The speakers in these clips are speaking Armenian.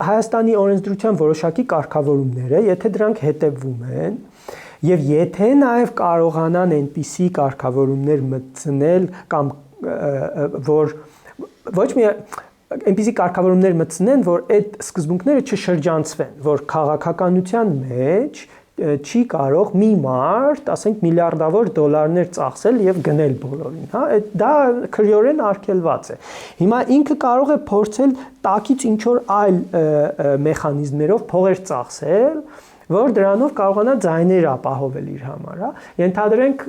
Հայաստանի օրենսդրության որոշակի կարգավորումները, եթե դրանք հետևվում են, եւ եթե նաեւ կարողանան այնպիսի կարգավորումներ մտցնել կամ որ ոչ միայն այնպիսի կարգավորումներ մտցնեն, որ այդ սկզբունքները չշրջանցվեն, որ քաղաքականության մեջ չի կարող մի մարդ, ասենք միլիարդավոր դոլարներ ծախսել եւ գնել բոլորին, հա, դա քրեորեն արգելված է։ Հիմա ինքը կարող է փորձել տակից ինչ որ այլ մեխանիզմներով փողեր ծախսել, որ դրանով կարողանա ձայներ ապահովել իր համար, հա։ Ենթադրենք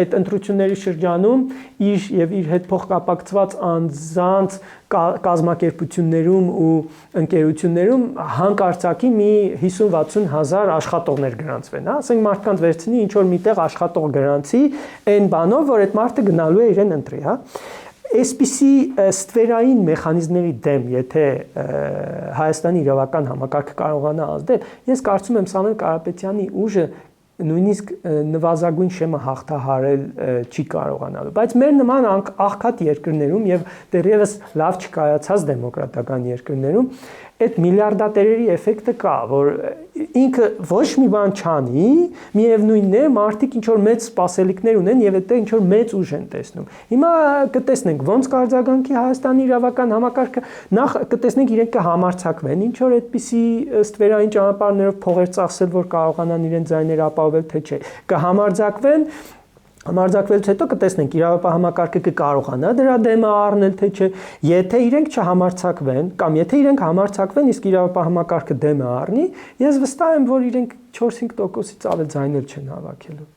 այդ ընտրությունների շրջանում իր հետ փոխկապակցված անձանց կազմակերպություններում ու ընկերություններում հանկարծակի մի 50-60 հազար աշխատողներ գրանցվեն, հա, ասենք մարդկանց վերցնի ինչ որ միտեղ աշխատող գրանցի այն բանով, որ այդ մարդը գնալու է իրեն ընտրի, հա։ Այսպիսի ստվերային մեխանիզմների դեմ, եթե Հայաստանի իրավական համակարգը կարողանա ազդել, ես կարծում եմ Սամվել Կարապետյանի ուժը նույնիսկ նվազագույն շեմը հաղթահարել չի կարողանալու, բայց մեր նման աղքատ երկրներում եւ դեռևս լավ չկայացած դեմոկրատական երկրներում այդ միլիարդատերերի էֆեկտը կա, որ ինքը ոչ մի բան չանի, միևնույնն է, մարդիկ ինչ որ մեծ սպասելիքներ ունեն եւ այդ ինչ որ մեծ ուժ են տեսնում։ Հիմա կտեսնենք ոնց կարձագանքի Հայաստանի իրավական համակարգը, նախ կտեսնենք իրենք կհամարցակվեն, ինչ որ այդպիսի ստվերային ճանապարհներով փողեր ծախսել, որ կարողանան իրենց ձայները ապահովել, թե չէ։ Կհամարձակվեն Համարձակվելուց հետո կտեսնենք իրավապահ համակարգը կկարողանա դրա դեմը առնել, թե չէ, եթե իրենք չհամարձակվեն կամ եթե իրենք համարձակվեն, իսկ իրավապահ համակարգը դեմը առնի, ես վստահ եմ, որ իրենք 4-5%-ից ավել ձայներ չեն հավաքելու։